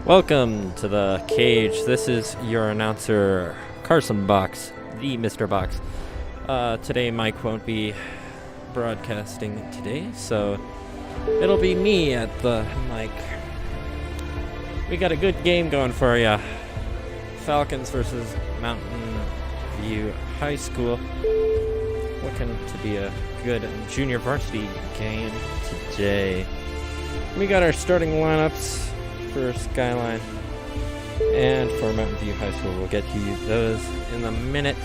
Welcome to the cage. This is your announcer, Karsen Box, the Mr. Box. Today Mike won't be broadcasting today, so it'll be me at the mic. We got a good game going for ya. Falcons versus Mountain View High School. Looking to be a good junior varsity game today. We got our starting lineups for Skyline and for Mountain View High School. We'll get you those in a minute.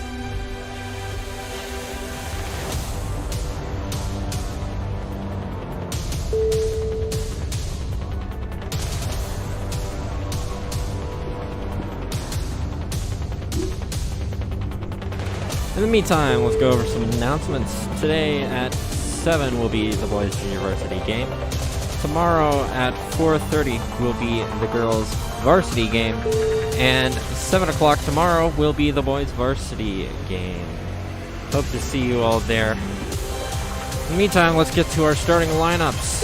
In the meantime, let's go over some announcements. Today at 7 will be the boys' junior varsity game. Tomorrow at 4:30 will be the girls' varsity game. And 7 o'clock tomorrow will be the boys' varsity game. Hope to see you all there. In the meantime, let's get to our starting lineups.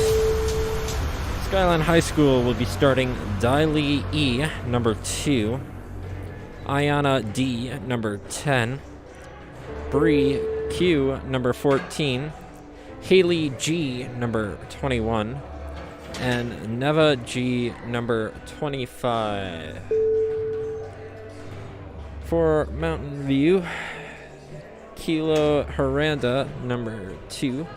Skyline High School will be starting Diley E, number 2. Ayana D, number 10. Bree Q, number 14. Haley G, number 21. And Neva G, number 25. For Mountain View, Kilo Haranda, number 2.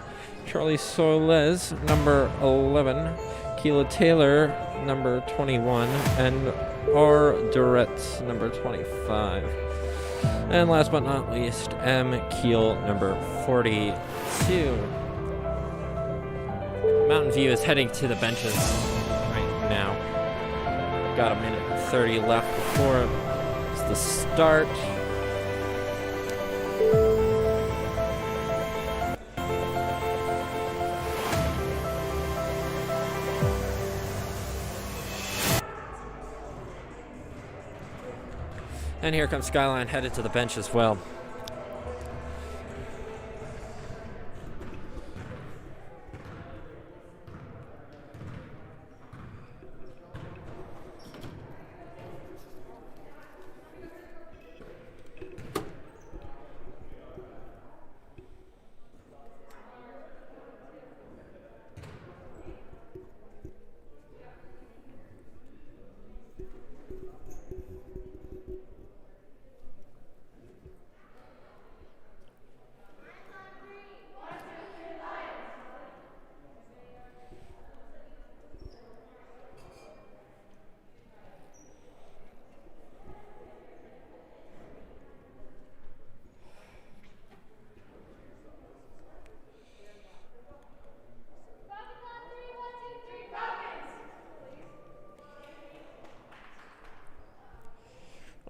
Charlie Soles, number 11. Kilo Taylor, number 21. And R. Durrett, number 25. And last but not least, M. Keel, number 42. Mountain View is heading to the benches right now. Got a minute and 30 left before it's the start. And here comes Skyline headed to the bench as well.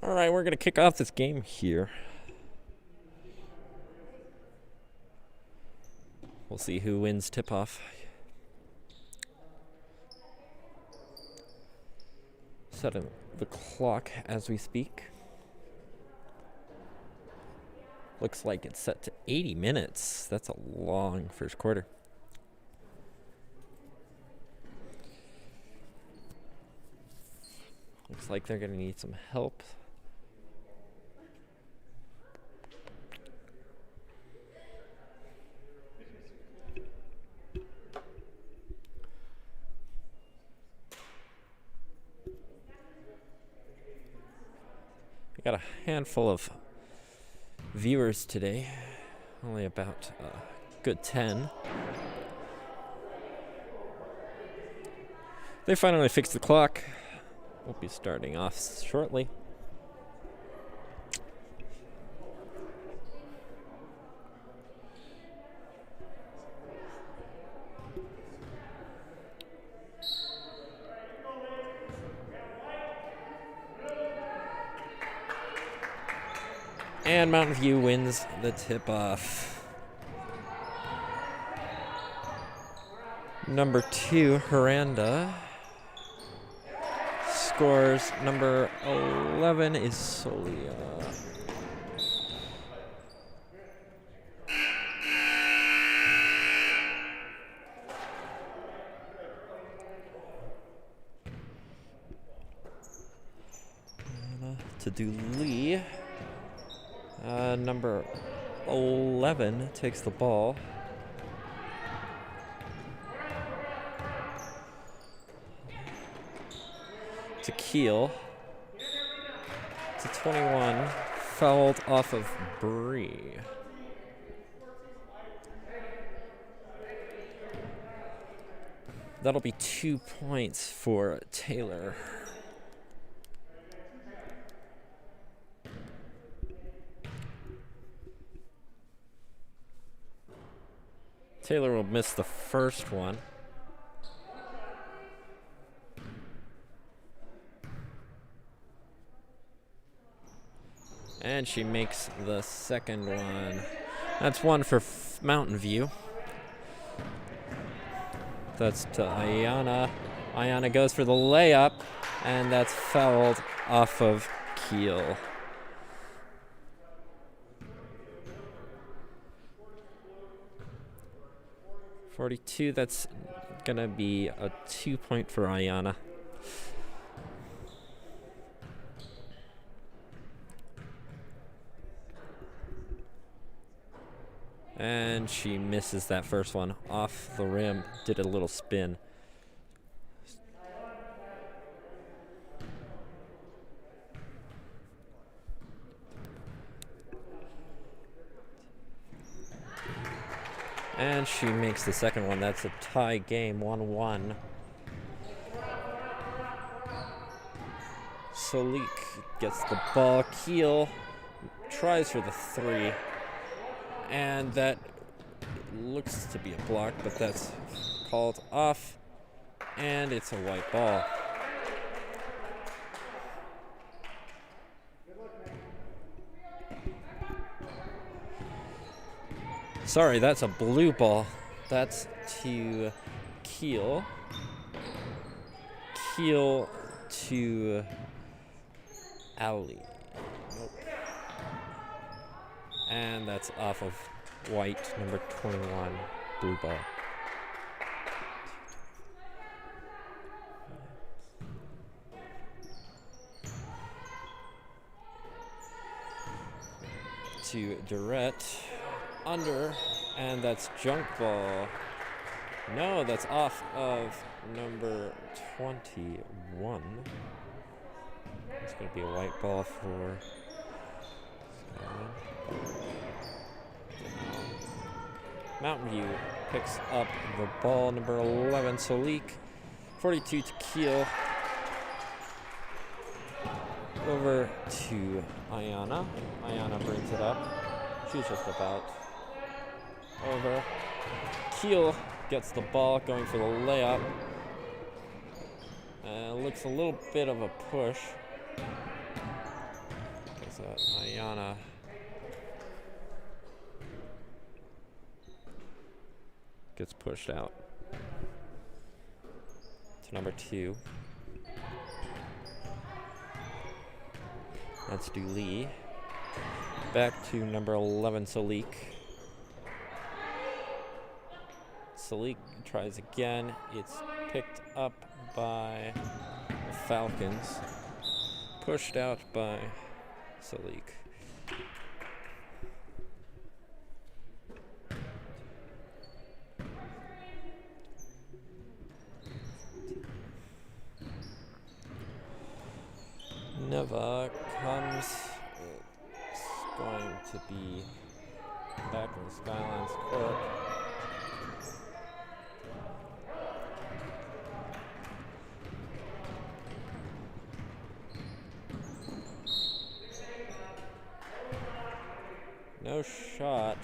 All right, we're going to kick off this game here. We'll see who wins tip-off. Setting the clock as we speak. Looks like it's set to 80 minutes. That's a long first quarter. Looks like they're going to need some help. We got a handful of viewers today, only about a good 10. They finally fixed the clock. We'll be starting off shortly. And Mountain View wins the tip-off. Number 2, Haranda. Scores. Number 11 is Solia. to Dooley. Number 11 takes the ball. To Keel. To 21. Fouled off of Bree. That'll be 2 points for Taylor. Taylor will miss the first one. And she makes the second one. That's one for Mountain View. That's to Ayana. Ayana goes for the layup, and that's fouled off of Keel. .42, that's gonna be a 2 point for Ayana. And she misses that first one off the rim. Did a little spin. And she makes the second one. That's a tie game, 1-1. Solik gets the ball. Keel tries for the three. And that looks to be a block, but that's called off. And it's a white ball. Sorry, that's a blue ball. That's to Keel. Keel to Ali. Nope. And that's off of white, number 21, blue ball. To Durrett. Under, and that's junk ball. No, that's off of number 21. It's going to be a white ball for Skyline. Mountain View picks up the ball, number 11, Solik. 42 to Keel. Over to Ayana. Ayana brings it up. She's just about over. Keel gets the ball, going for the layup. Looks a little bit of a push. Ayana gets pushed out to number 2. That's Dooley. Back to number 11, Solik. Solik tries again. It's picked up by the Falcons. Pushed out by Solik. Neva comes. It's going to be back in the Skyline's court. No shot.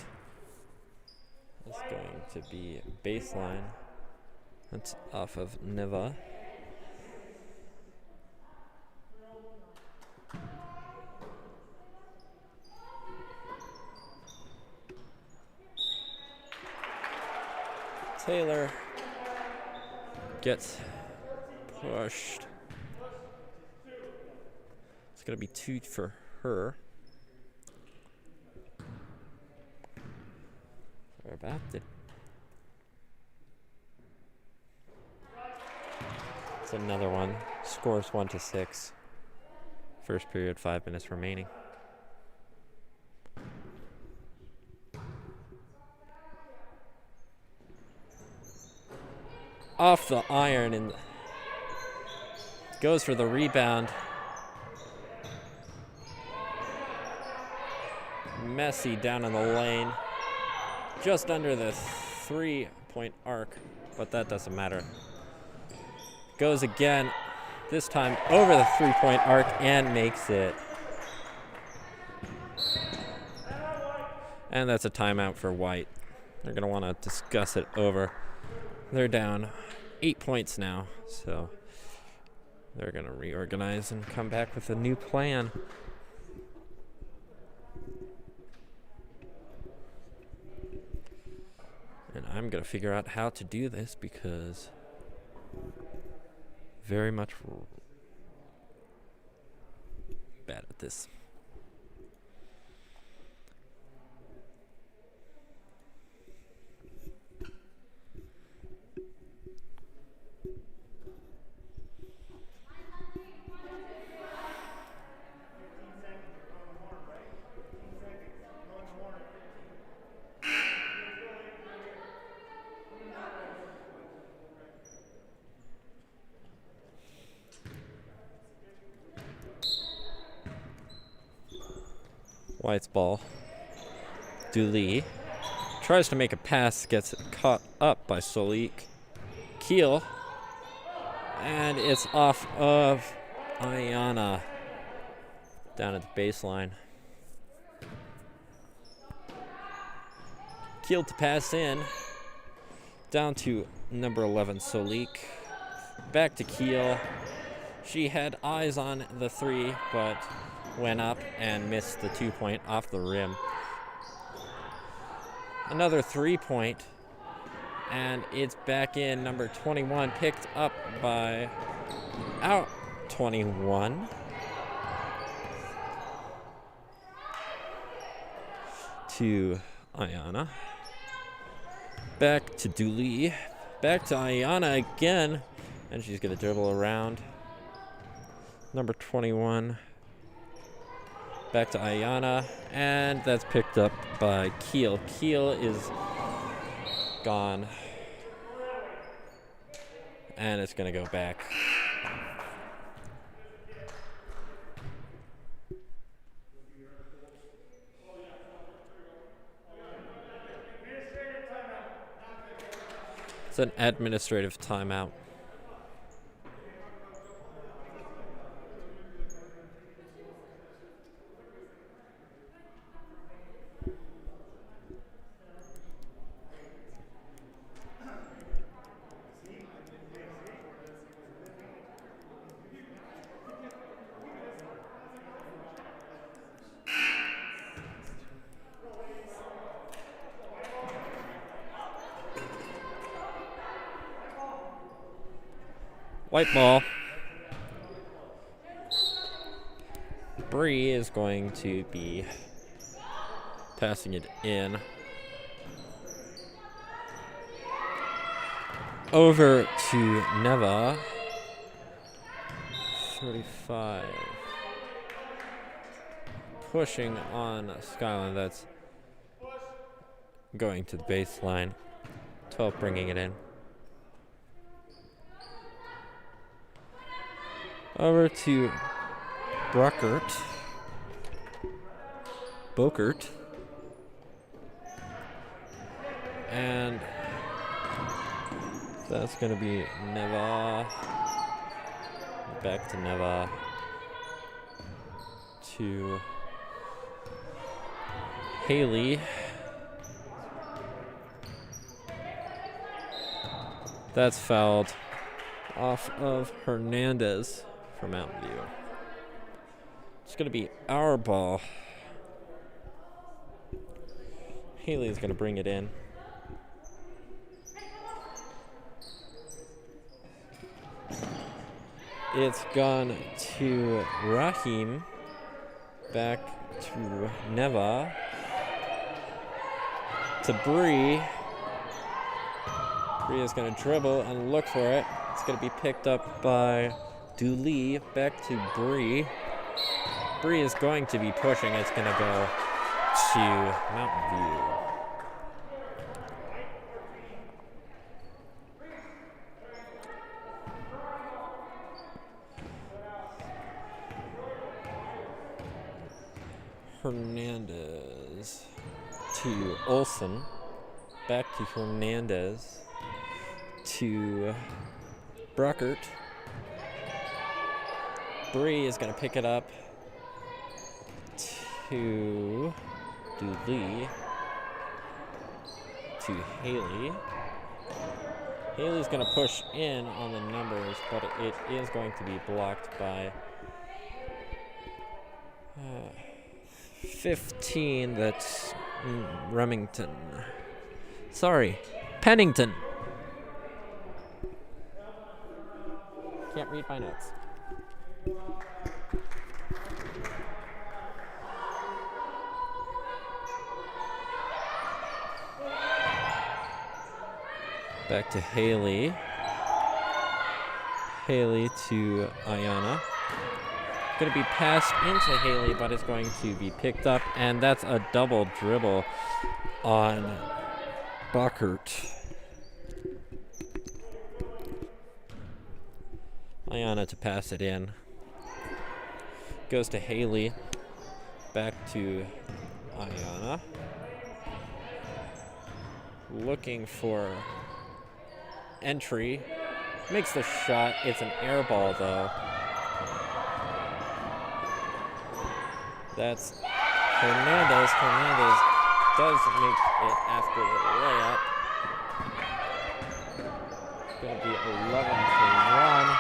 It's going to be baseline. That's off of Neva. Taylor gets pushed. It's going to be 2 for her. Sorry about it. It's another one. Scores 1-6 First period, 5 minutes remaining. Off the iron and goes for the rebound. Messy down in the lane. Just under the 3-point arc, but that doesn't matter. Goes again, this time over the 3-point arc and makes it. And that's a timeout for White. They're going to want to discuss it over. They're down 8 points now, so they're going to reorganize and come back with a new plan. And I'm going to figure out how to do this because very much bad at this. White's ball. Greely tries to make a pass, gets caught up by Solik. Keel. And it's off of Ayana down at the baseline. Keel to pass in. Down to number 11, Solik. Back to Keel. She had eyes on the 3, but went up and missed the 2-point off the rim. Another 3-point, and it's back in. Number 21 picked up by out 21. To Ayana. Back to Greely. Back to Ayana again, and she's going to dribble around. Number 21. Back to Ayana, and that's picked up by Keel. Keel is gone, and it's going to go back. It's an administrative timeout. White ball. Bree is going to be passing it in. Over to Neva. 35. Pushing on Skyline. That's going to the baseline. 12 bringing it in. Over to Bokert. And that's going to be Neva. Back to Neva. To Haley. That's fouled off of Hernandez for Mountain View. It's going to be our ball. Haley's going to bring it in. It's gone to Rahim. Back to Neva. To Bree. Bree is going to dribble and look for it. It's going to be picked up by Greely. Back to Bree. Bree is going to be pushing. It's going to go to Mountain View. Hernandez to Olsen. Back to Hernandez to Bruckert. Bree is going to pick it up to Dooley to Haley. Haley's going to push in on the numbers, but it is going to be blocked by 15. That's Remington. Sorry, Pennington. Can't read my notes. Back to Haley. Haley to Ayana. Going to be passed into Haley, but it's going to be picked up, and that's a double dribble on Buckert. Ayana to pass it in. Goes to Haley. Back to Ayana. Looking for entry. Makes the shot. It's an air ball, though. That's Hernandez. Hernandez does make it after the layup. It's going to be 11-1.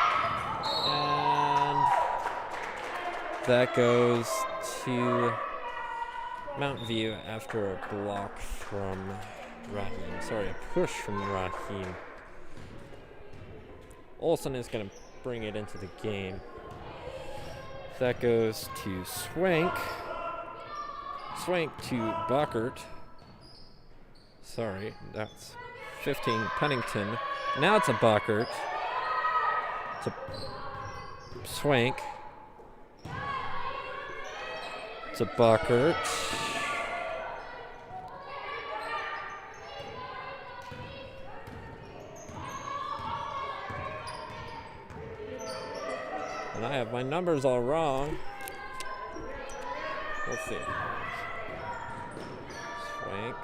And that goes to Mountain View after a block from Raheem. Sorry, a push from Raheem. Olsen is going to bring it into the game. That goes to Swank. Swank to Buckert. Sorry, that's 15 Pennington. Now it's a Buckert. To Swank. To Buckert. And I have my numbers all wrong. Let's see. Swank.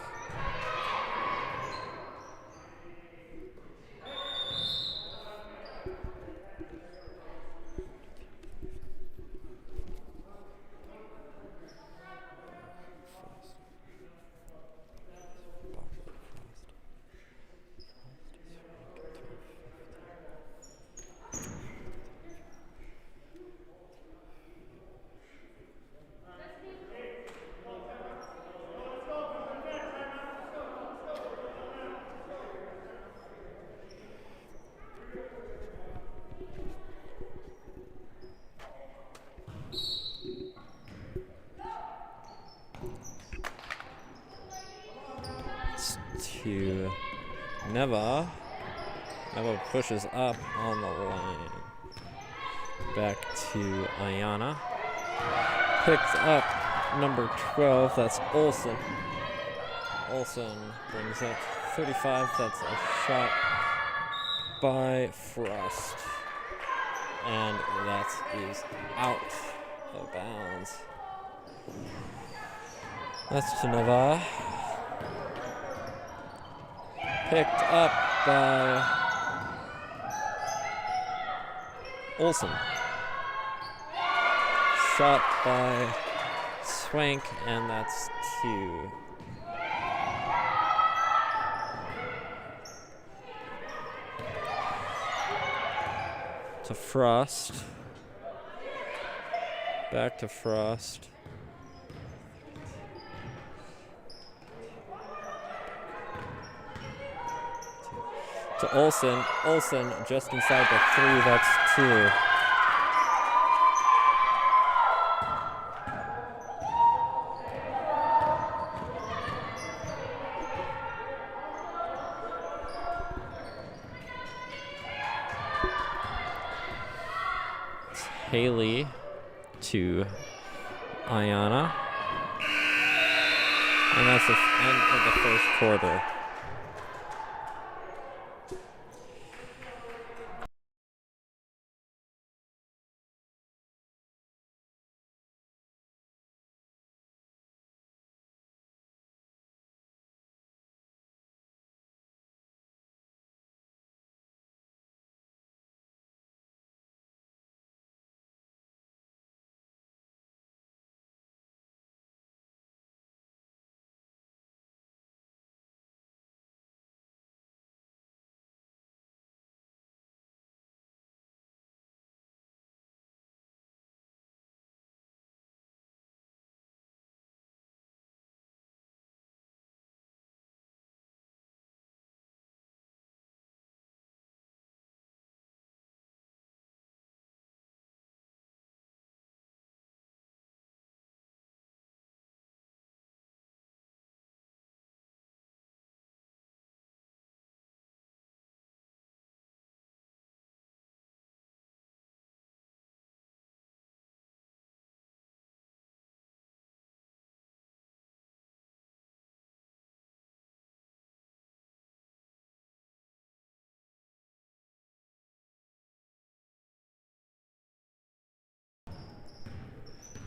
To Neva. Neva pushes up on the line. Back to Ayana. Picks up number 12. That's Olsen. Olsen brings up 35. That's a shot by Frost. And that is out of bounds. That's to Neva. Picked up by Olsen. Shot by Swank, and that's 2. To Frost. Back to Frost. To Olsen. Olsen just inside the 3. That's 2. Haley to Ayana. And that's the end of the first quarter.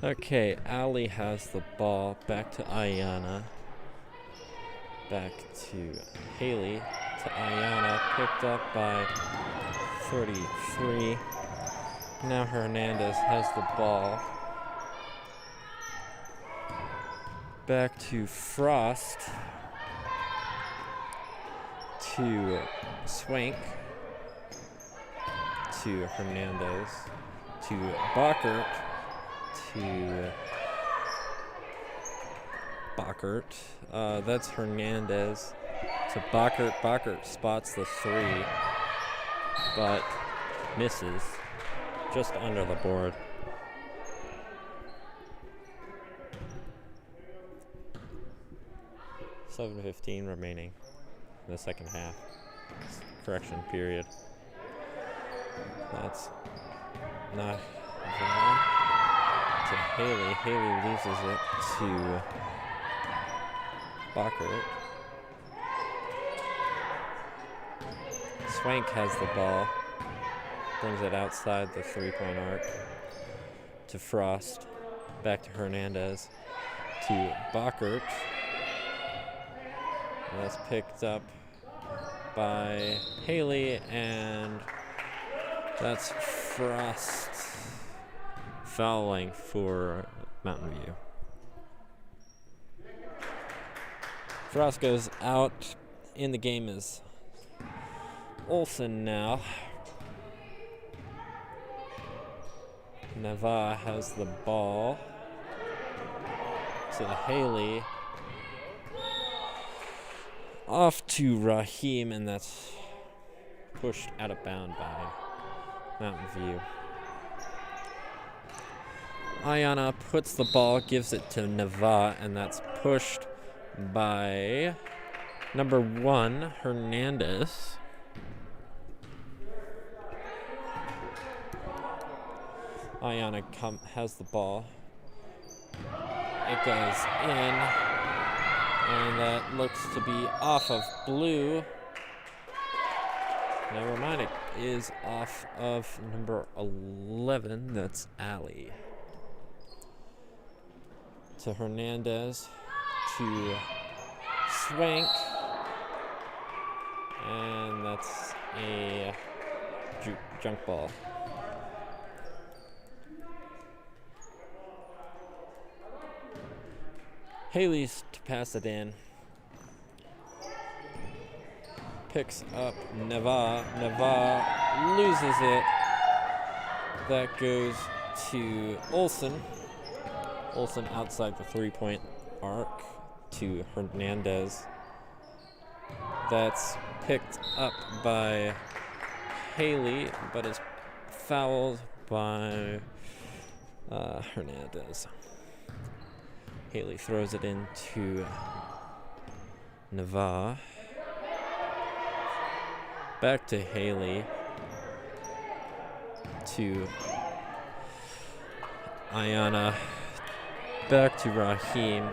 Okay, Ali has the ball. Back to Ayana. Back to Haley. To Ayana. Picked up by 33. Now Hernandez has the ball. Back to Frost. To Swank. To Hernandez. To Bockert. To Bockert. That's Hernandez. To Bockert. Bockert spots the 3, but misses just under the board. $7:15 remaining in the second half. Correction period. That's not to Haley. Haley loses it to Bockert. Swank has the ball. Brings it outside the 3-point arc. To Frost. Back to Hernandez. To Bockert. That's picked up by Haley, and that's Frost fouling for Mountain View. Frost goes out. In the game is Olsen now. Nava has the ball. To Haley. Off to Raheem, and that's pushed out of bound by Mountain View. Ayana puts the ball, gives it to Nava, and that's pushed by number 1, Hernandez. Ayana has the ball. It goes in, and that looks to be off of Blue. Never mind, it is off of number 11. That's Ali. To Hernandez. To Swank. And that's a junk ball. Haley's to pass it in. Picks up Nava. Nava loses it. That goes to Olsen. Olsen outside the 3-point arc to Hernandez. That's picked up by Haley, but is fouled by Hernandez. Haley throws it into Nava. Back to Haley. To Ayana. Back to Raheem.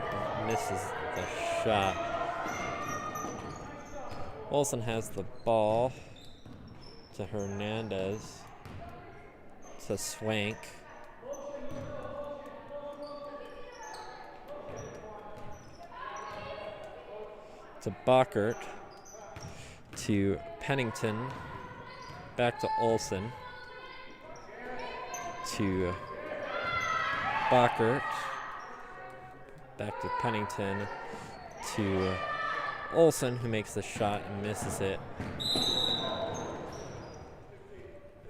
Misses the shot. Olsen has the ball to Hernandez. To Swank. To Bockert. To Pennington. Back to Olsen. To Bockert. Back to Pennington. To Olsen, who makes the shot and misses it.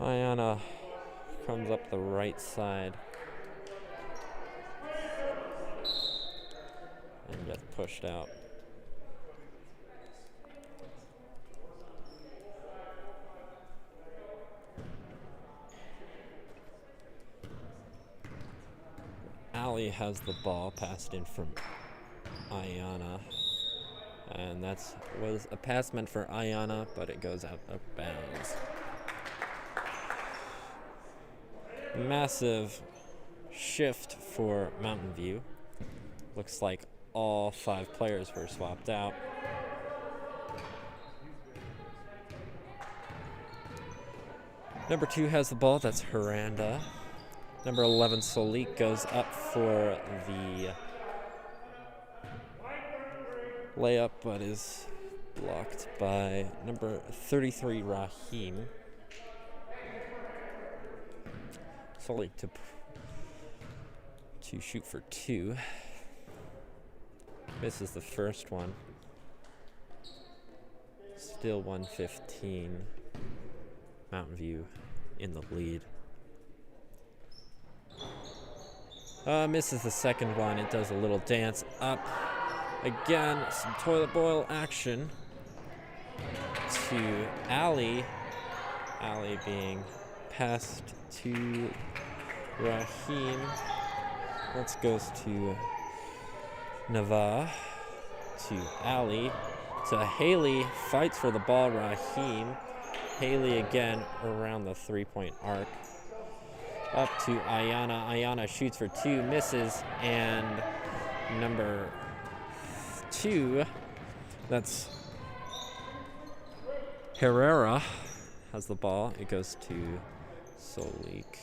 Ayana comes up the right side and gets pushed out. Ali has the ball passed in from Ayana. And that was a pass meant for Ayana, but it goes out of bounds. Massive shift for Mountain View. Looks like all 5 players were swapped out. Number 2 has the ball. That's Hiranda. Number 11, Solik, goes up for the layup, but is blocked by number 33, Raheem. Solik to shoot for 2. Misses the first one. Still 115. Mountain View in the lead. Misses the second one. It does a little dance up. Again, some toilet boil action to Ali. Ali being passed to Raheem. That goes to Nava. To Ali. To Haley. Fights for the ball. Raheem. Haley again around the 3-point arc. Up to Ayana. Ayana shoots for 2, misses, and number 2, that's Herrera, has the ball. It goes to Solik.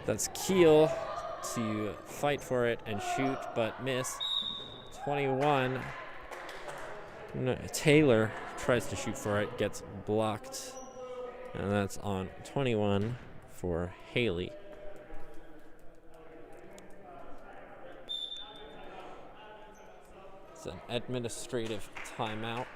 That's Keel to fight for it and shoot, but miss. 21. Taylor tries to shoot for it, gets blocked, and that's on 21 for Haley. It's an administrative timeout.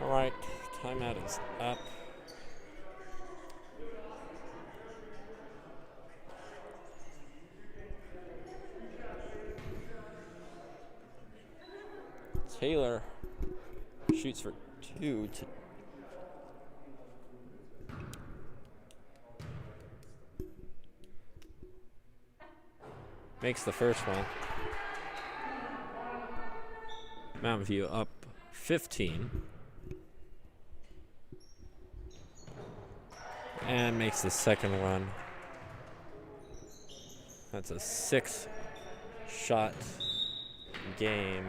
Alright, timeout is up. Taylor shoots for 2 to makes the first one. Mountain View up 15. And makes the second one. That's a 6-shot game.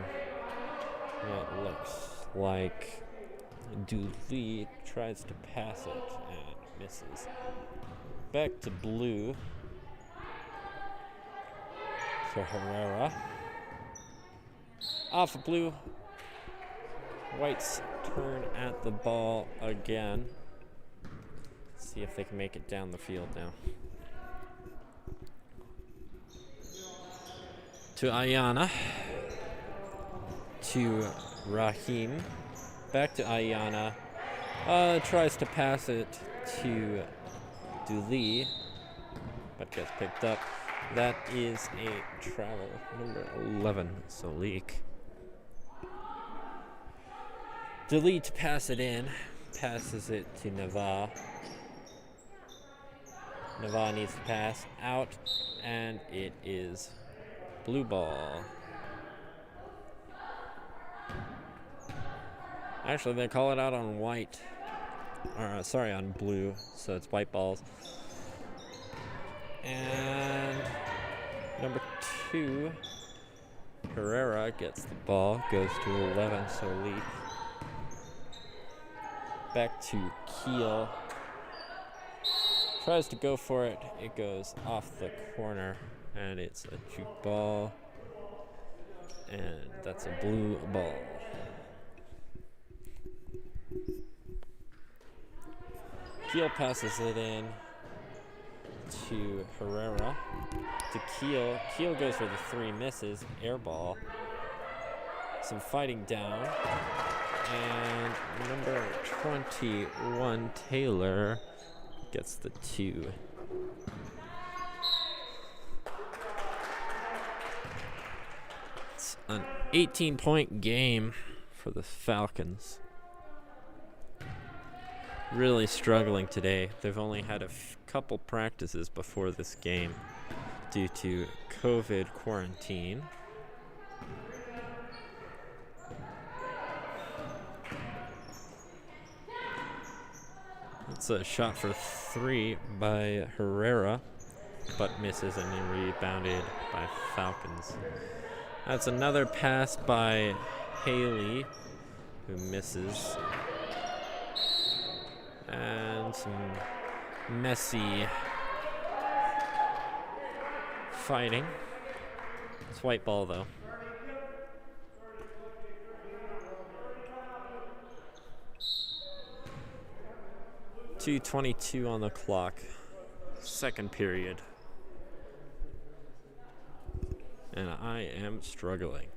It looks like Dooley tries to pass it and misses. Back to blue. To Herrera. Off of blue. White's turn at the ball again. See if they can make it down the field now. To Ayana. To Raheem. Back to Ayana. Tries to pass it to Greely, but gets picked up. That is a travel, number 11, so leak. Greely to pass it in, passes it to Nava. Nava needs to pass out, and it is blue ball. Actually, they call it out on white. Or, sorry, on blue, so it's white balls. And number 2, Herrera gets the ball, goes to 11, so leak. Back to Keel. Tries to go for it. It goes off the corner, and it's a juke ball. And that's a blue ball. Keel passes it in to Herrera. To Keel. Keel goes for the 3, misses. Air ball. Some fighting down. And number 21, Taylor, gets the 2. It's an 18-point game for the Falcons. Really struggling today. They've only had a couple practices before this game due to COVID quarantine. It's a shot for 3 by Herrera, but misses and then rebounded by Falcons. That's another pass by Haley, who misses. And some messy fighting. It's white ball, though. .22 on the clock. Second period. And I am struggling.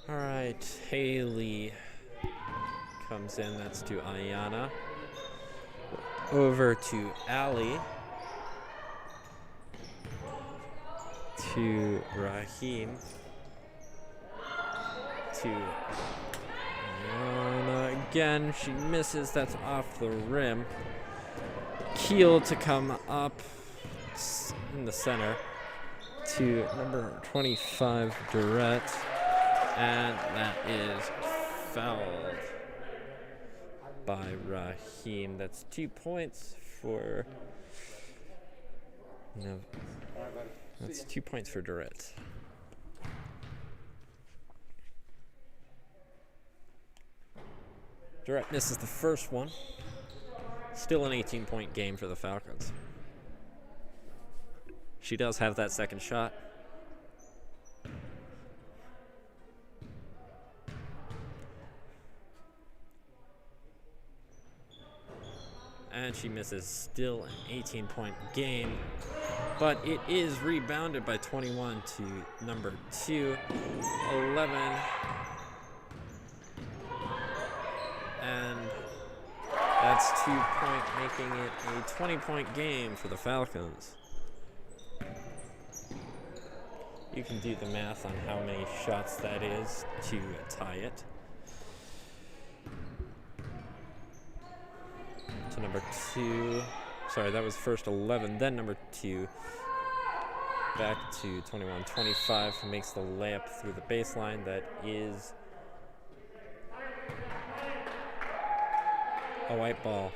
All right, Haley comes in. That's to Ayana. Over to Allie. To Raheem. To Ayana again. She misses. That's off the rim. Keel to come up in the center to number 25, Durrett. And that is fouled by Raheem. That's 2 points for... No. That's 2 points for Durrett. Durrett misses the first one. Still an 18-point game for the Falcons. She does have that second shot. And she misses. Still an 18-point game. But it is rebounded by 21 to number 2, 11. And that's 2 points, making it a 20-point game for the Falcons. You can do the math on how many shots that is to tie it. To number 2. Sorry, that was first 11, then number 2. Back to 21, 25, who makes the layup through the baseline. That is a white ball.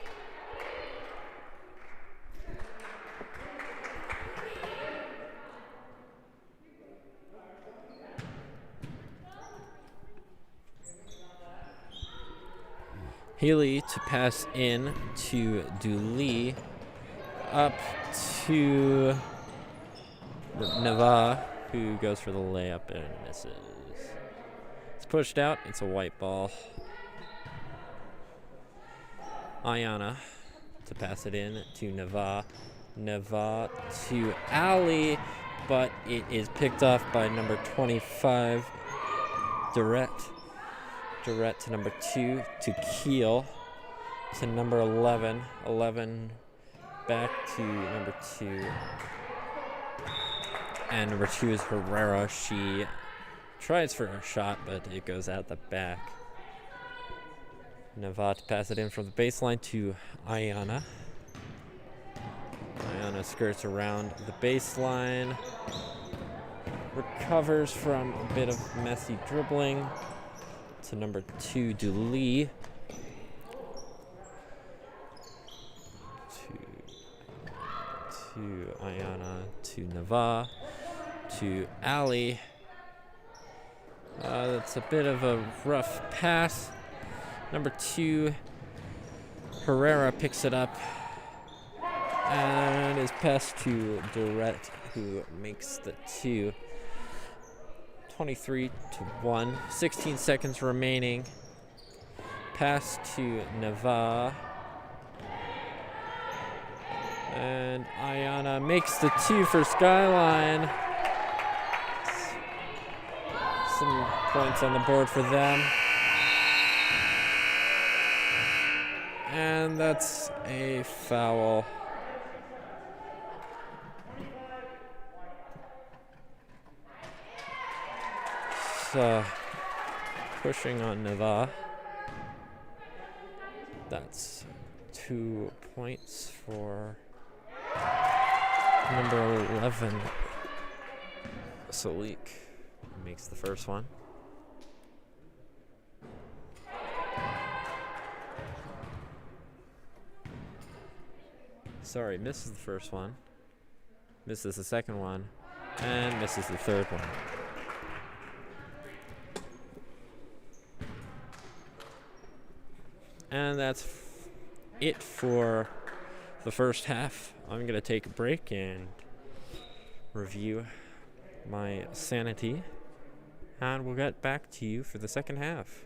Haley to pass in to Greely. Up to Nava, who goes for the layup and misses. It's pushed out. It's a white ball. Ayana to pass it in to Nava. Nava to Ali, but it is picked off by number 25, Durrett. Durrett to number 2, to Keel, to number 11. 11 back to number 2. And number 2 is Herrera. She tries for a shot, but it goes out the back. Nava to pass it in from the baseline to Ayana. Ayana skirts around the baseline. Recovers from a bit of messy dribbling to number 2, Dooley. To Ayana, to Nava, to Ali. That's a bit of a rough pass. Number 2, Herrera picks it up and is passed to Durrett, who makes the 2. 23-1. 16 seconds remaining. Pass to Nava. And Ayana makes the 2 for Skyline. Some points on the board for them. And that's a foul. So, pushing on Nava. That's 2 points for number 11. Salik makes the first one. Sorry, misses the first one. Misses the second one. And misses the third one. And that's it for the first half. I'm going to take a break and review my sanity. And we'll get back to you for the second half.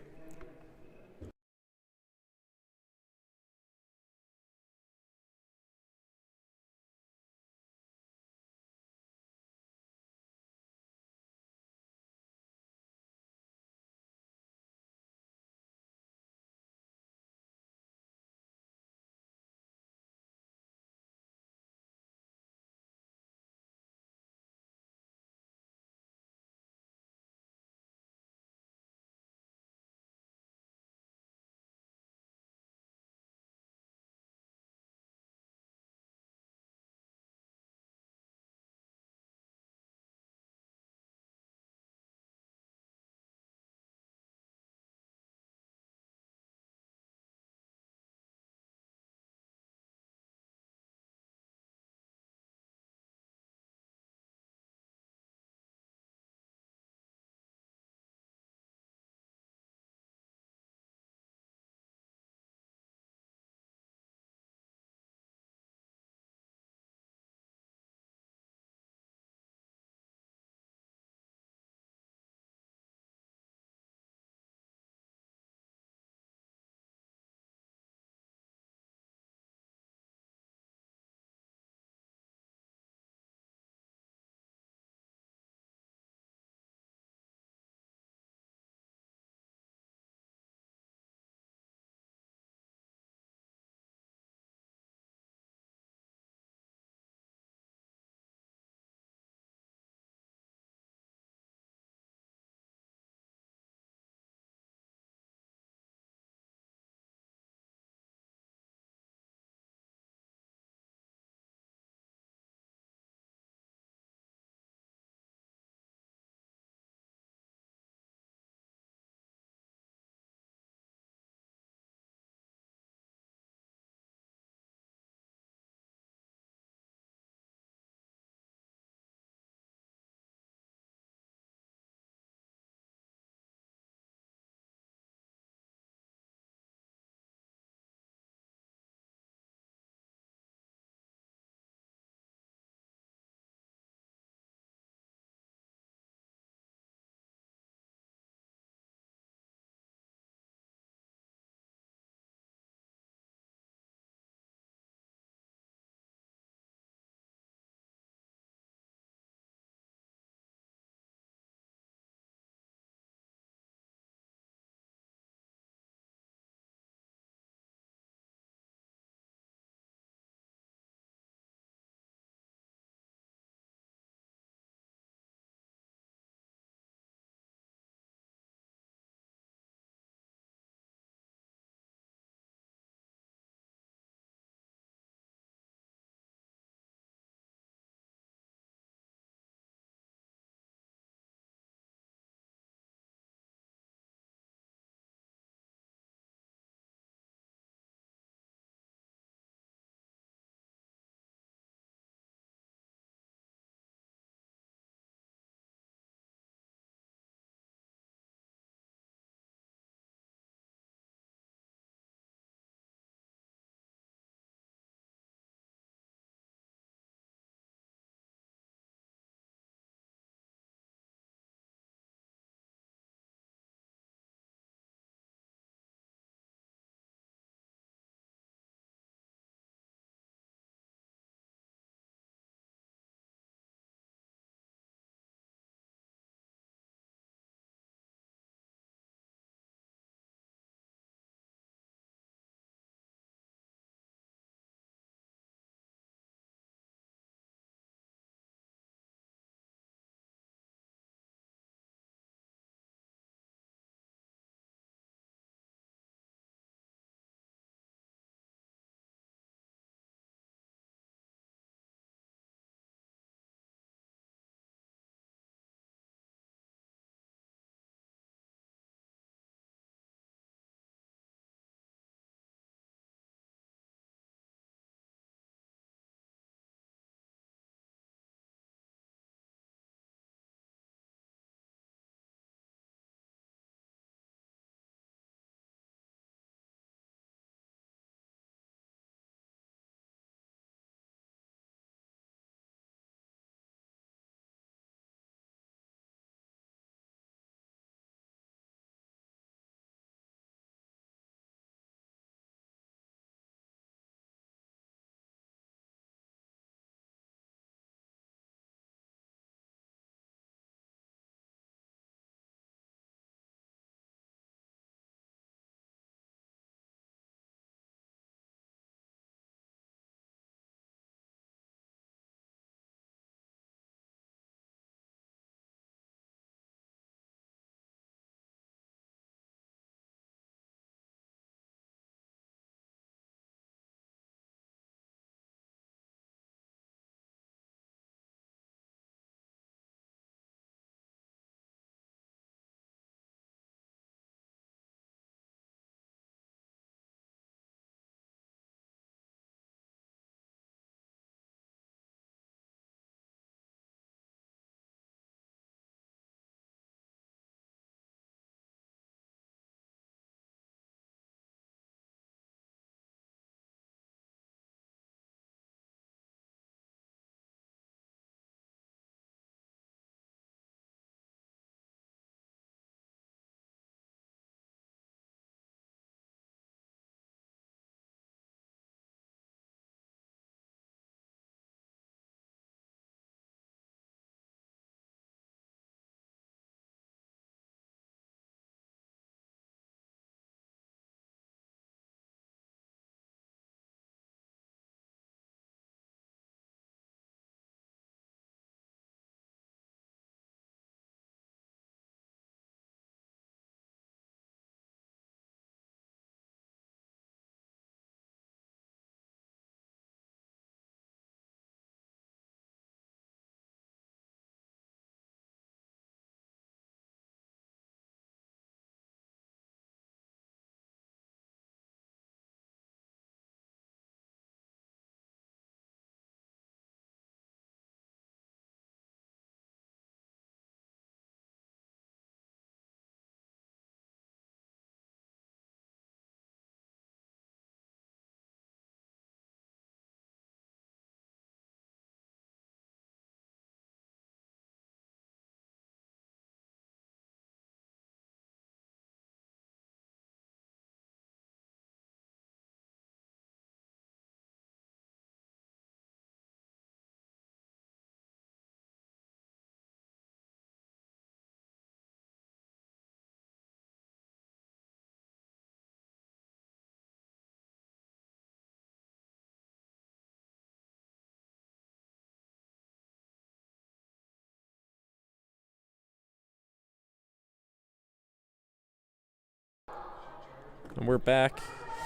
And we're back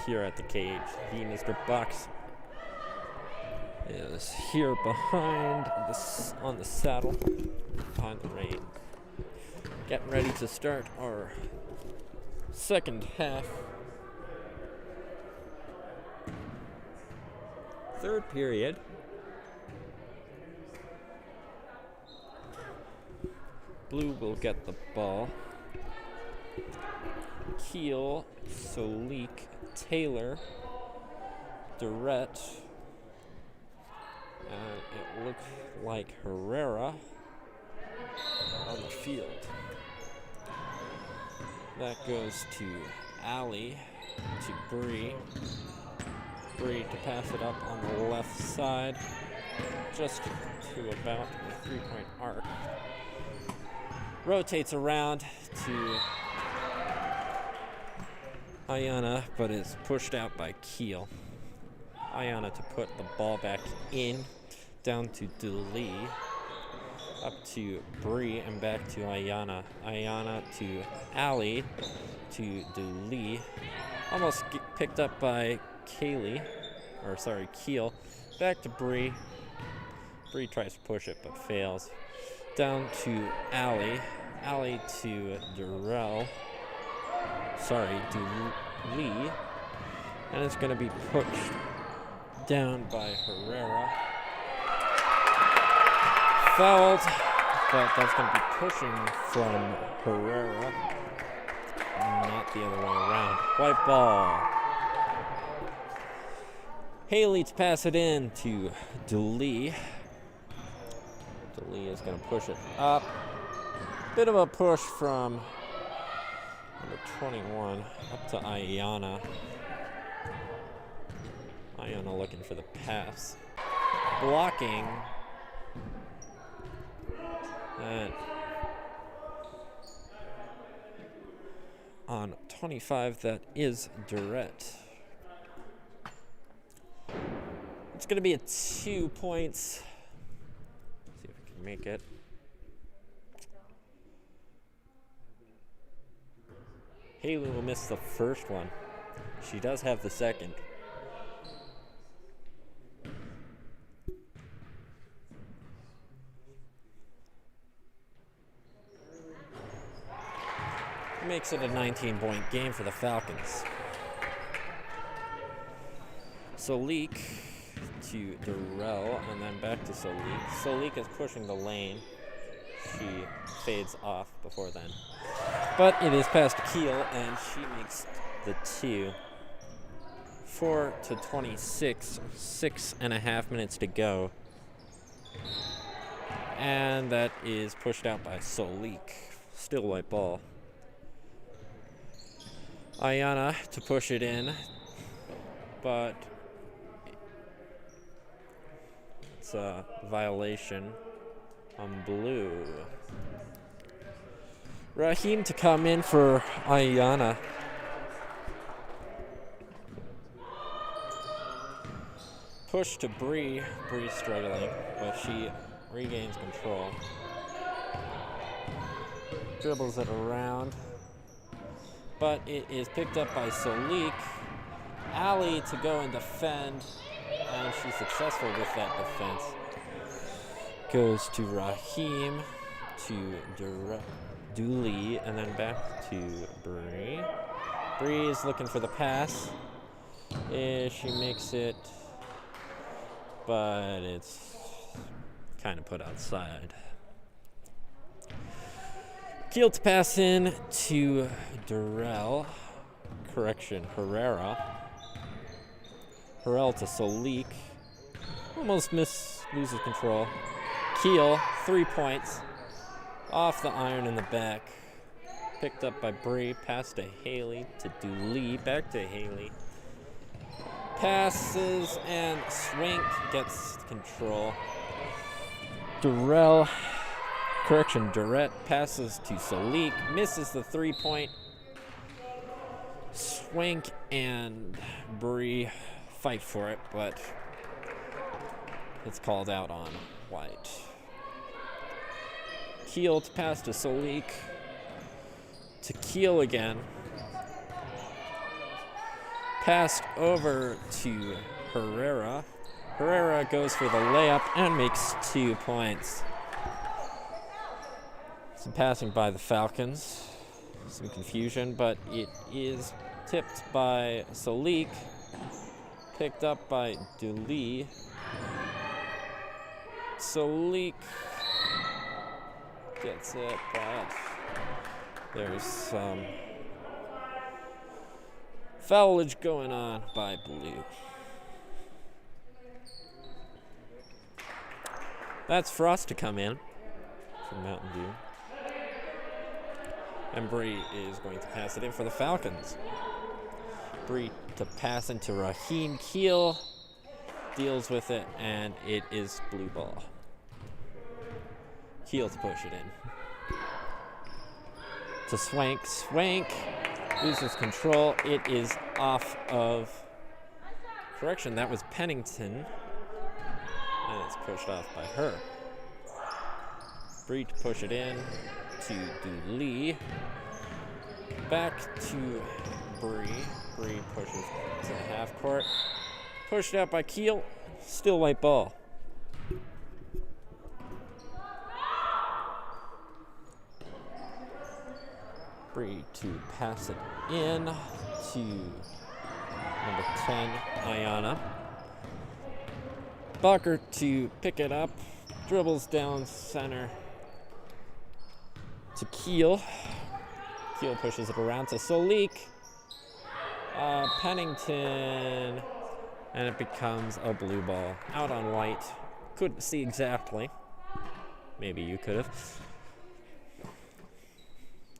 here at the cage. The Mr. Box is here behind this on the saddle, behind the rein. Getting ready to start our second half. Third period. Blue will get the ball. Keel, Solik, Taylor, Durrett, and it looks like Herrera on the field. That goes to Ali, to Bree. Bree to pass it up on the left side, just to about the 3-point arc. Rotates around to Ayana, but is pushed out by Keel. Ayana to put the ball back in, down to Duli, up to Bree, and back to Ayana. Ayana to Ali, to Duli. Almost picked up by Keel. Back to Bree. Bree tries to push it, but fails. Down to Ali. Ali to Duli. And it's going to be pushed down by Herrera. Fouled, but that's going to be pushing from Herrera, not the other way around. White ball. Haley to pass it in to Duli. Duli is going to push it up. Bit of a push from number 21 up to Ayana. Ayana looking for the pass. Blocking. And on 25, that is Durrett. It's going to be a 2 points. See if we can make it. Haley will miss the first one. She does have the second. Makes it a 19-point game for the Falcons. Solik to Durrell, and then back to Solik. Solik is pushing the lane. She fades off before then. But it is past Keel, and she makes the 2. 4-26, 6.5 minutes to go. And that is pushed out by Solik. Still white ball. Ayana to push it in, but it's a violation on blue. Raheem to come in for Ayana. Push to Bree. Bree struggling, but she regains control. Dribbles it around, but it is picked up by Solik. Ali to go and defend, and she's successful with that defense. Goes to Raheem, to Duli, and then back to Bree. Bree is looking for the pass. She makes it, but it's kind of put outside. Keel to pass in to Herrera. Herrera to Solik. Almost loses control. Keel, 3 points. Off the iron in the back. Picked up by Bree. Pass to Haley, to Duli. Back to Haley. Passes and Swank gets control. Durrett passes to Solik. Misses the 3-point. Swank and Bree fight for it, but it's called out on white. Keel to pass to Solik. To Keel again. passed over to Herrera. Herrera goes for the layup and makes 2 points. Some passing by the Falcons. Some confusion, but it is tipped by Solik. Picked up by Duli. Solik gets it, but there's some foulage going on by Blue. That's Frost to come in from Mountain View. And Bree is going to pass it in for the Falcons. Bree to pass into Raheem Keel. Deals with it, and it is blue ball. Keel to push it in. To Swank. Swank loses control. It is off of... Correction, that was Pennington. And it's pushed off by her. Bree to push it in to Dooley. Back to Bree. Bree pushes to the half court. Pushed out by Keel. Still white ball. Bree to pass it in to number 10, Ayana. Bucker to pick it up. Dribbles down center to Keel. Keel pushes it around to Solik. Pennington. And it becomes a blue ball. Out on white. Couldn't see exactly. Maybe you could have.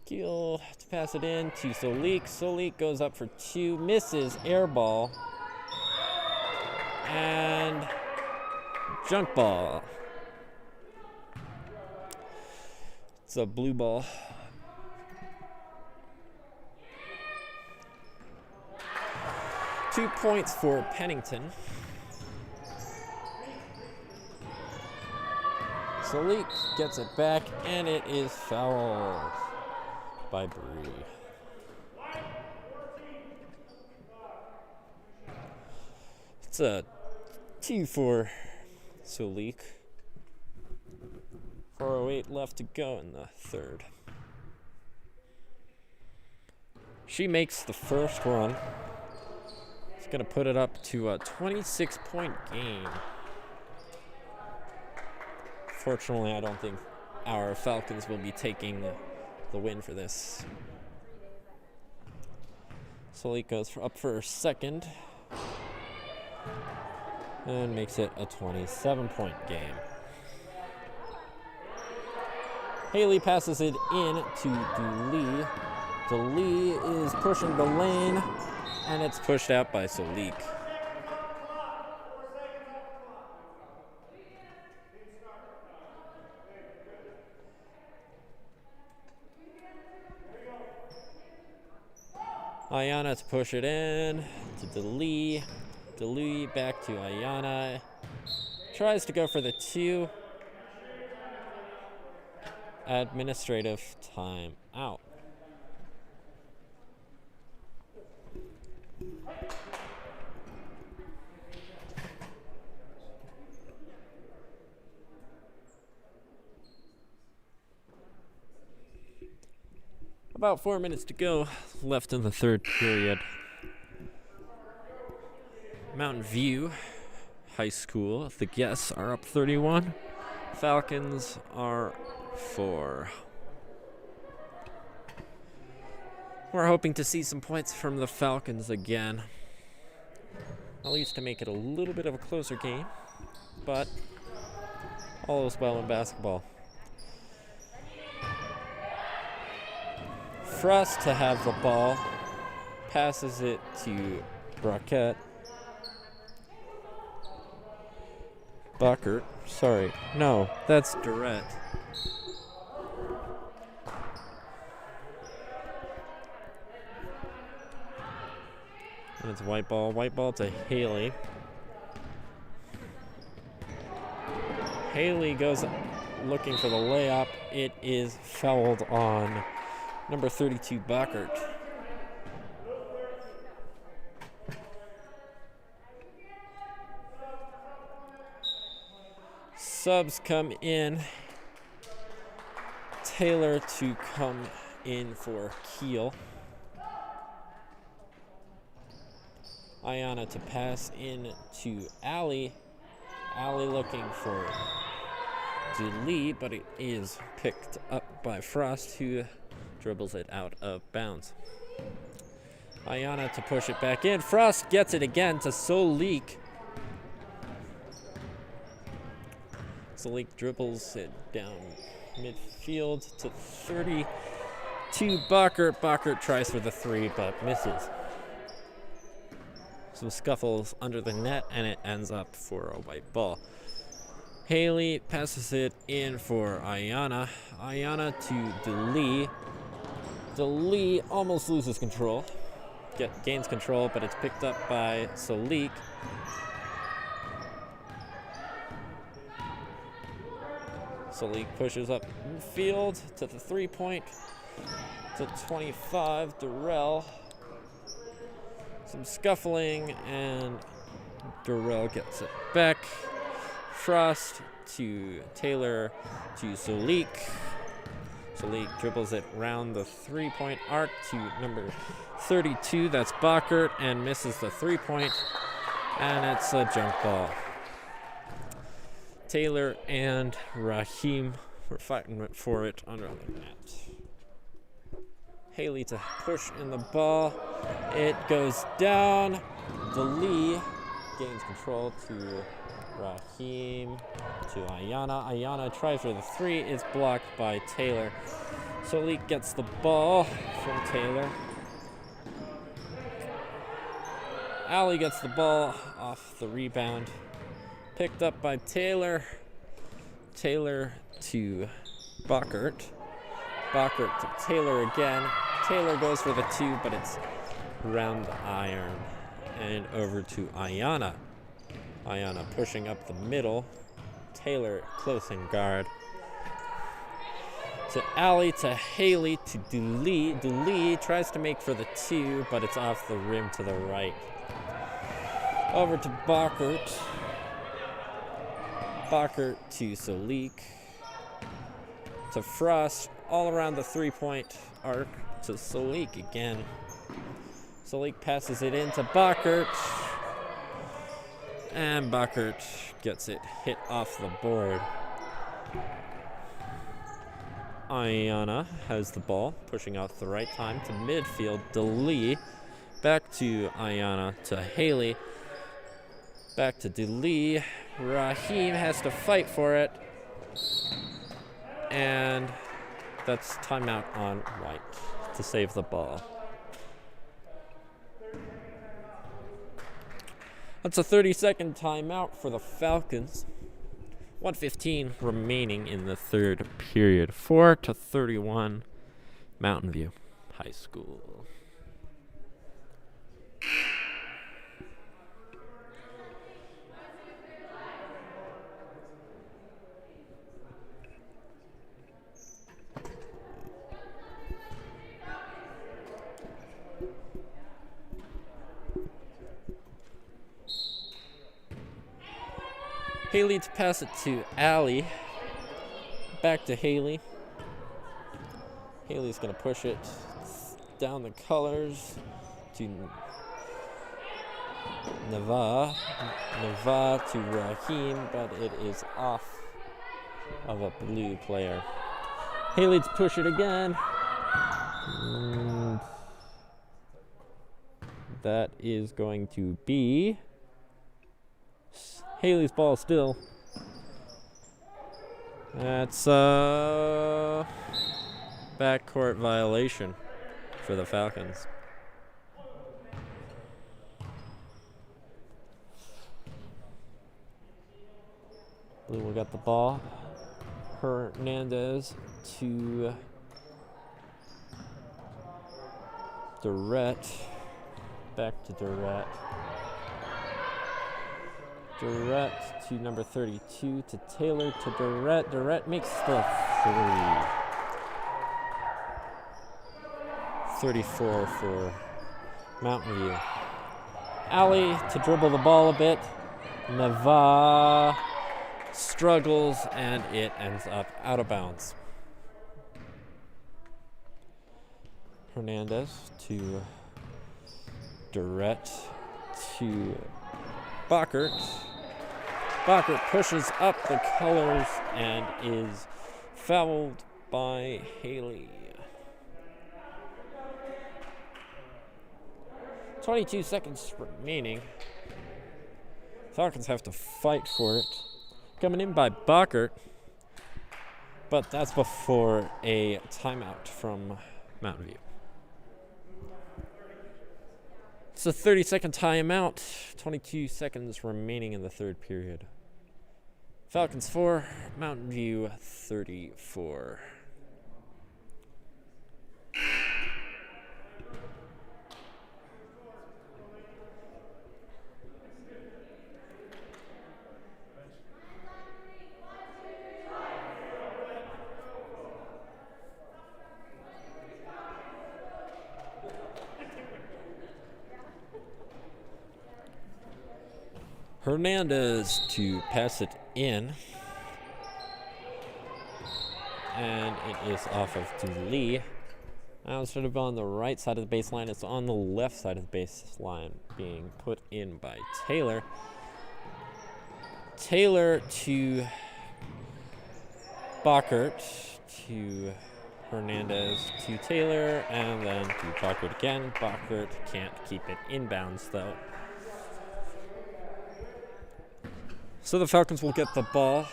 Keel to pass it in to Solik. Solik goes up for 2. Misses. Air ball. And junk ball. It's a blue ball. Two points for Pennington. Solik gets it back, and it is fouled by Bree. It's a 2 for Solik. 4:08 left to go in the third. She makes the first run. It's going to put it up to a 26-point game. Fortunately, I don't think our Falcons will be taking the win for this. Solik goes up for her second and makes it a 27-point game. Haley passes it in to Dooley. Dooley is pushing the lane, and it's pushed out by Solik. Ayana to push it in to Dooley. Dooley back to Ayana. Tries to go for the 2. Administrative time out. About 4 minutes to go left in the third period. Mountain View High School, the Guests are up 31. Falcons are 4. We're hoping to see some points from the Falcons again. At least to make it a little bit of a closer game. But all is well in basketball. Frost to have the ball. Passes it to Brockett. Buckert. Sorry. No, that's Durrett. And it's white ball. White ball to Haley. Haley goes looking for the layup. It is fouled on number 32, Buckert. Subs come in. Taylor to come in for Keel. Ayana to pass in to Allie. Allie looking for Greely, but it is picked up by Frost, who dribbles it out of bounds. Ayana to push it back in. Frost gets it again to Solik. Solik dribbles it down midfield to 32 Bakert. Bakert tries for the 3 but misses. Some scuffles under the net and it ends up for a white ball. Haley passes it in for Ayana. Ayana to Greely. Greely almost loses control. Gains control, but it's picked up by Solik. Solik pushes up field to the 3-point to 25. Durrell. Some scuffling, and Durrell gets it back. Frost to Taylor to Solik. Solik dribbles it round the 3-point arc to number 32. That's Bakert, and misses the 3-point, and it's a junk ball. Taylor and Raheem were fighting for it under the net. Haley to push in the ball. It goes down. Greely gains control to Raheem to Ayana. Ayana tries for the 3. It's blocked by Taylor. Solik gets the ball from Taylor. Allie gets the ball off the rebound. Picked up by Taylor. Taylor to Bakert. Bakert to Taylor again. Taylor goes for the 2, but it's round the iron and over to Ayana. Ayana pushing up the middle. Taylor close in guard. To Allie, to Haley, to Greely. Greely tries to make for the 2, but it's off the rim to the right. Over to Bakert. Bakert to Solik. To Frost, all around the 3-point arc to Solik again. Solik passes it in to Bakert. And Bakert gets it hit off the board. Ayana has the ball, pushing out the right time to midfield. Greely back to Ayana to Haley. Back to Greely. Raheem has to fight for it. And that's timeout on White to save the ball. That's a 30-second timeout for the Falcons. 1:15 remaining in the third period. 4-31, Mountain View High School. Haley to pass it to Allie. Back to Haley. Haley's going to push it down the colors to Nava. Nava to Raheem, but it is off of a blue player. Haley to push it again. And that is going to be Haley's ball still. That's a backcourt violation for the Falcons. Blue will get the ball. Hernandez to Durrett. Back to Durrett. Durrett to number 32 to Taylor to Durrett. Durrett makes the 3. 34 for Mountain View. Allie to dribble the ball a bit. Nava struggles, and it ends up out of bounds. Hernandez to Durrett to Bockert. Bockert pushes up the colors and is fouled by Haley. 22 seconds remaining. Falcons have to fight for it. Coming in by Bockert, but that's before a timeout from Mountain View. It's a 30-second timeout. 22 seconds remaining in the third period. Falcons 4, Mountain View 34. Hernandez to pass it in. And it is off of Greely. Now instead of on the right side of the baseline, it's on the left side of the baseline, being put in by Taylor. Taylor to Bockert to Hernandez to Taylor, and then to Bockert again. Bockert can't keep it inbounds though. So the Falcons will get the ball.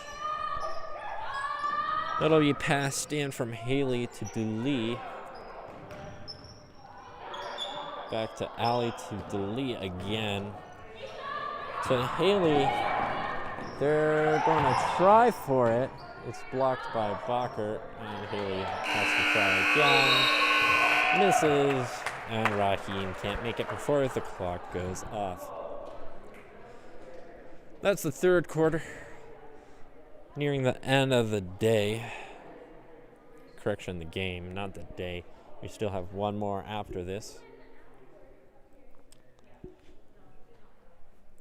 That'll be passed in from Haley to Greely. Back to Alley to Greely again. To Haley. They're going to try for it. It's blocked by Bockert, and Haley has to try again. Misses, and Raheem can't make it before the clock goes off. That's the third quarter. Nearing the end of the day. Correction, the game, not the day. We still have one more after this.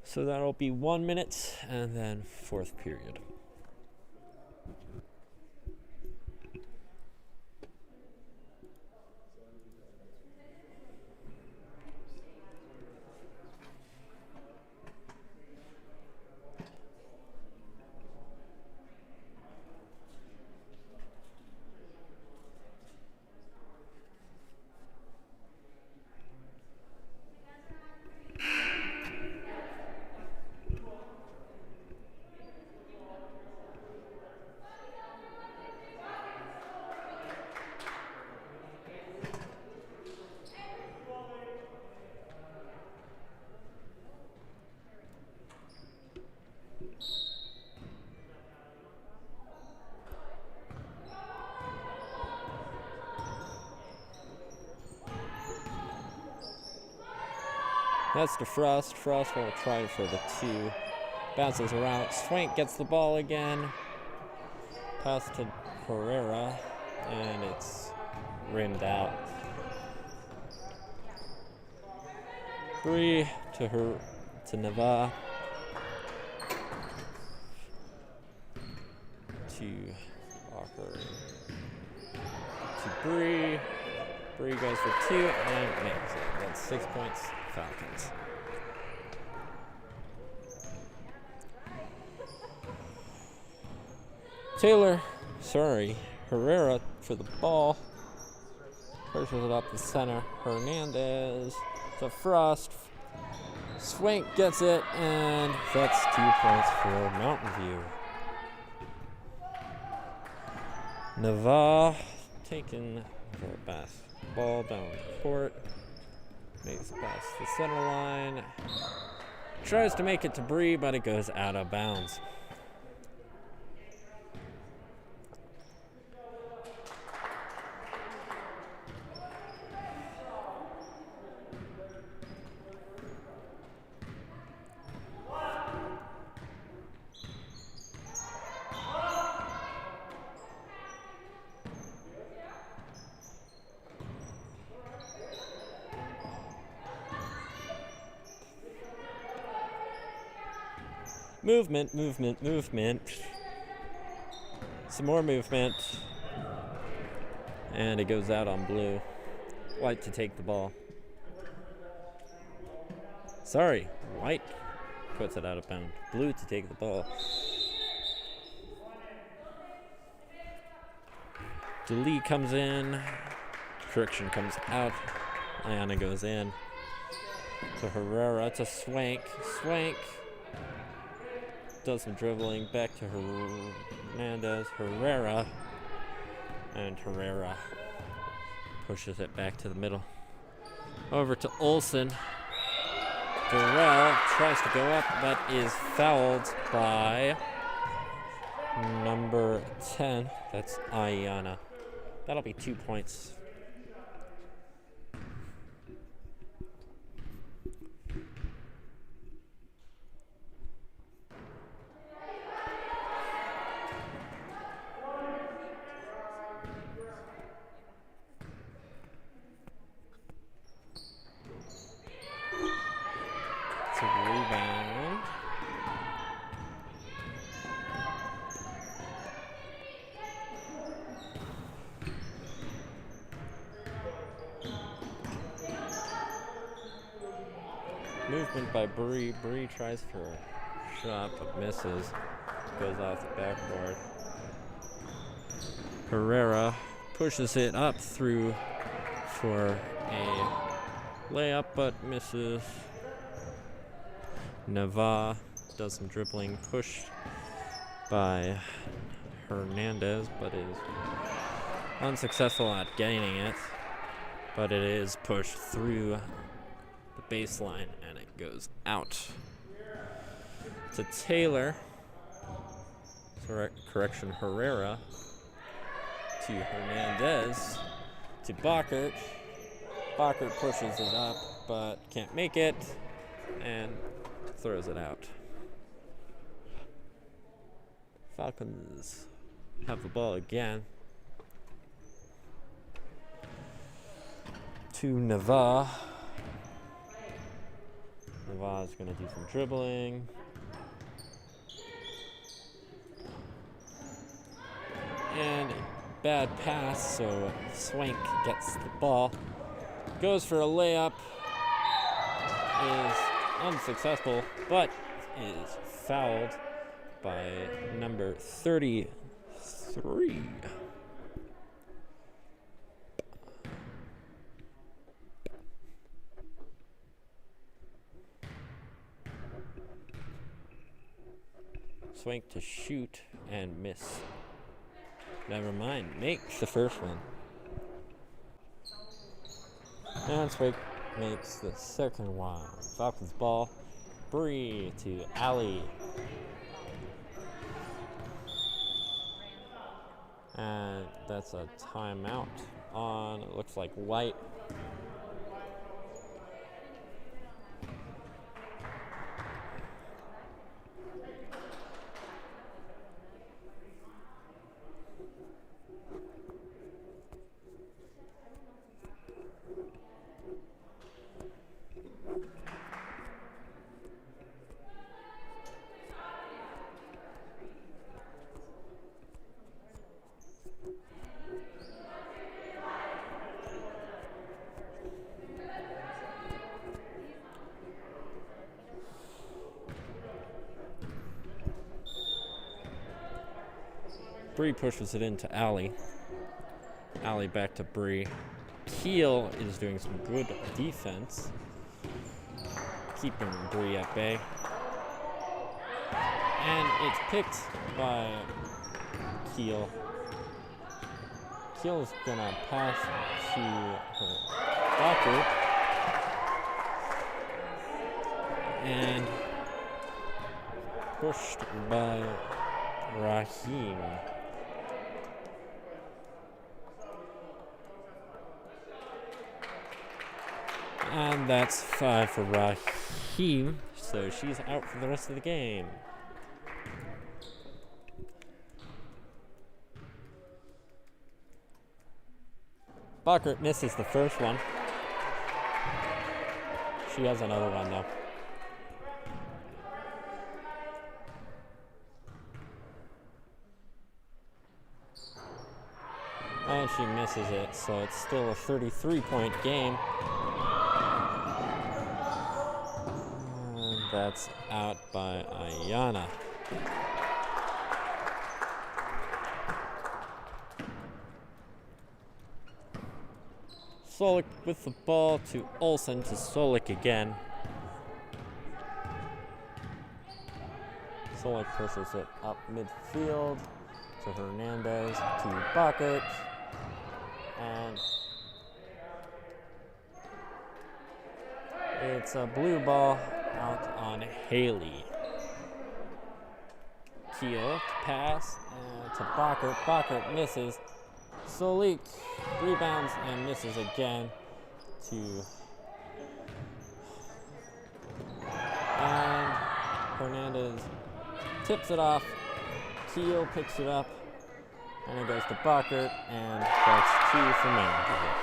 So that'll be 1 minute, and then fourth period. That's to Frost. Frost will try for the 2. Bounces around. Swank gets the ball again. Pass to Herrera, and it's rimmed out. Bree to Nava. To Walker. To Bree. Bree goes for 2 and makes it. That's 6 points. Falcons. Herrera for the ball. Pushes it up the center. Hernandez to Frost. Swank gets it, and that's 2 points for Mountain View. Nava taking the ball down the court. Makes it past the center line. Tries to make it to Bree, but it goes out of bounds. Movement, movement, movement. Some more movement. And it goes out on blue. White to take the ball. Sorry, white puts it out of bounds. Blue to take the ball. Greely comes in. Correction comes out. Ayana goes in. To Herrera, to Swank. Swank does some dribbling. Back to Hernandez. Herrera. And Herrera pushes it back to the middle. Over to Olsen. Durrell tries to go up, but is fouled by number 10. That's Ayana. That'll be 2 points. It's a rebound. Movement by Bree. Bree tries for a shot but misses. Goes off the backboard. Herrera pushes it up through for a layup but misses. Nava does some dribbling, pushed by Hernandez, but is unsuccessful at gaining it. But it is pushed through the baseline and it goes out. To Taylor. Correction, Herrera. To Hernandez. To Bockert. Bockert pushes it up, but can't make it. And throws it out. Falcons have the ball again. To Nava. Nava's going to do some dribbling. And bad pass, so Swank gets the ball. Goes for a layup. Is unsuccessful, but is fouled by number 33. Swank to shoot and miss. Never mind, makes the first one. And Swank makes the second one. Falcons ball. Bree to Ali. And that's a timeout on, it looks like White. Bree pushes it into Alley. Alley back to Bree. Keel is doing some good defense, keeping Bree at bay. And it's picked by Keel. Keel's gonna pass to her Docker. And pushed by Raheem. And that's 5 for Raheem, so she's out for the rest of the game. Bockert misses the first one. She has another one though. And she misses it, so it's still a 33-point game. And that's out by Ayana. Solik with the ball to Olsen to Solik again. Solik pushes it up midfield to Hernandez to Bucket. And it's a blue ball out on Haley. Keel to pass to Bakker. Bakker misses. Solik rebounds and misses again and Hernandez tips it off. Keel picks it up and it goes to Bakker, and that's 2 for Manning.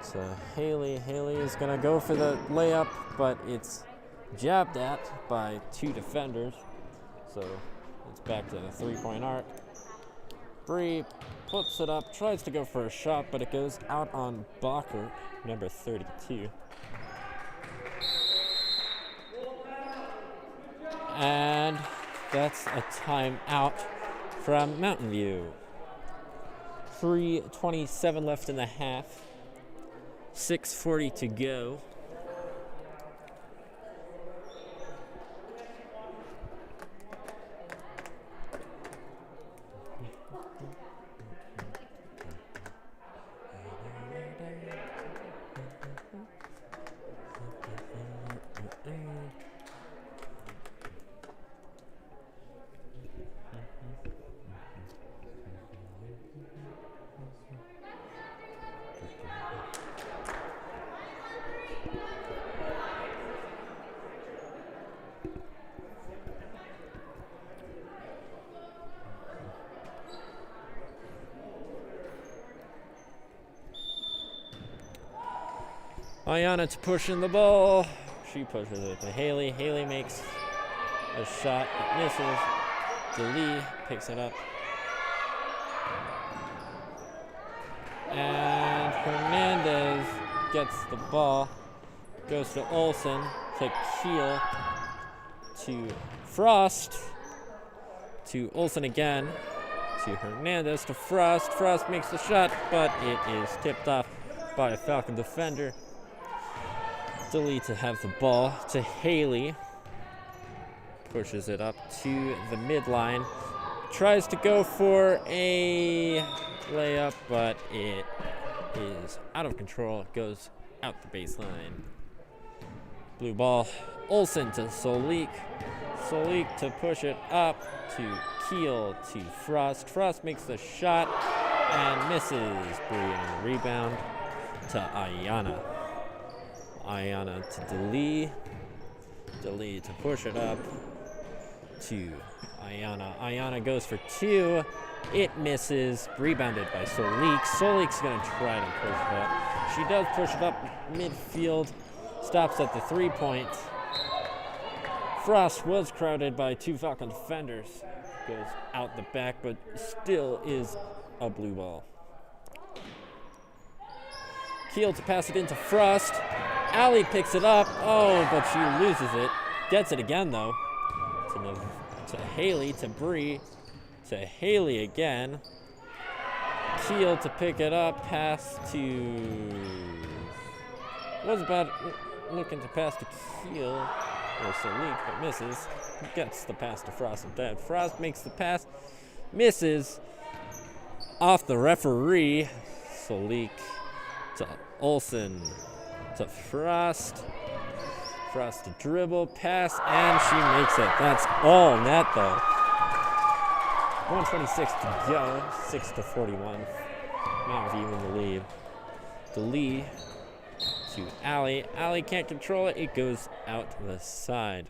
So Haley is gonna go for the layup, but it's jabbed at by 2 defenders, so it's back to the 3-point arc. Bree puts it up, tries to go for a shot, but it goes out on Bakker, number 32. And that's a timeout from Mountain View. 3:27 left in the half. 6:40 to go. Ayana to push in the ball. She pushes it to Haley. Haley makes a shot. It misses. DeLee picks it up. And Hernandez gets the ball. Goes to Olsen, to Keel, to Frost, to Olsen again, to Hernandez, to Frost. Frost makes the shot, but it is tipped off by a Falcon defender. DeLee to have the ball to Haley. Pushes it up to the midline. Tries to go for a layup, but it is out of control. It goes out the baseline. Blue ball. Olsen to Solik. Solik to push it up to Keel to Frost. Frost makes the shot and misses. Bree on the rebound to Ayana. Ayana to DeLee. DeLee to push it up to Ayana. Ayana goes for 2. It misses. Rebounded by Solik. Solik's going to try to push it up. She does push it up midfield. Stops at the 3-point. Frost was crowded by 2 Falcon defenders. Goes out the back, but still is a blue ball. Keel to pass it into Frost. Allie picks it up. Oh, but she loses it. Gets it again, though. To Haley, to Bree, to Haley again. Keel to pick it up. Pass to... Was about looking to pass to Keel, or Solik, but misses. Gets the pass to Frost instead. Frost makes the pass. Misses. Off the referee. Solik to Olsen. To Frost. Frost to dribble, pass, and she makes it. That's all net, though. 1:26 to go. 6-41. Mountain View in the lead. DeLee to Allie. Allie can't control it. It goes out to the side.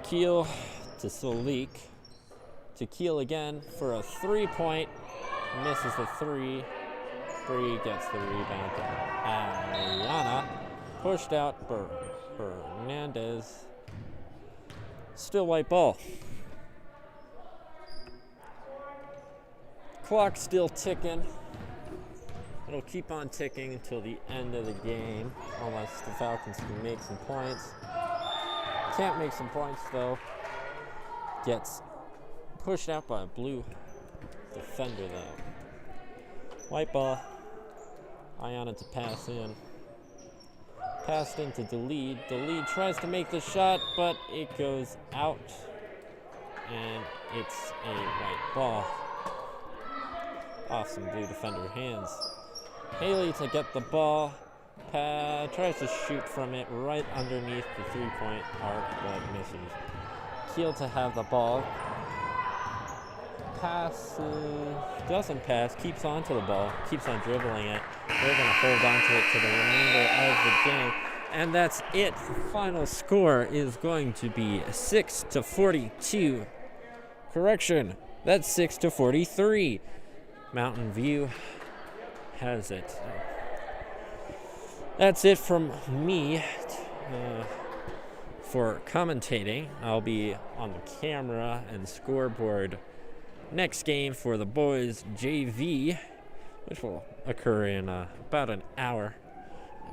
Keel to Solik. To Keel again for a 3-point. Misses the 3. Bree gets the rebound to Ayana. Pushed out Hernandez. Still white ball. Clock still ticking. It'll keep on ticking until the end of the game, unless the Falcons can make some points. Can't make some points though. Gets pushed out by a blue defender though. White ball. Ayana to pass in. Passed into Delede. Delede tries to make the shot, but it goes out. And it's a white ball. Off some blue defender hands. Haley to get the ball. Tries to shoot from it right underneath the three-point arc, but misses. Keel to have the ball. Passes. Doesn't pass. Keeps on to the ball. Keeps on dribbling it. They're going to hold on to it to the remainder of the game. And that's it. The final score is going to be 6-42. Correction. That's 6-43. Mountain View has it. That's it from me for commentating. I'll be on the camera and scoreboard next game for the boys JV, which will occur in about an hour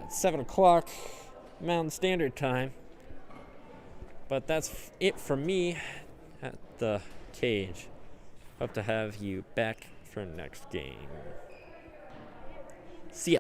at 7 o'clock Mountain Standard Time. But that's it from me at the cage. Hope to have you back for next game. See ya.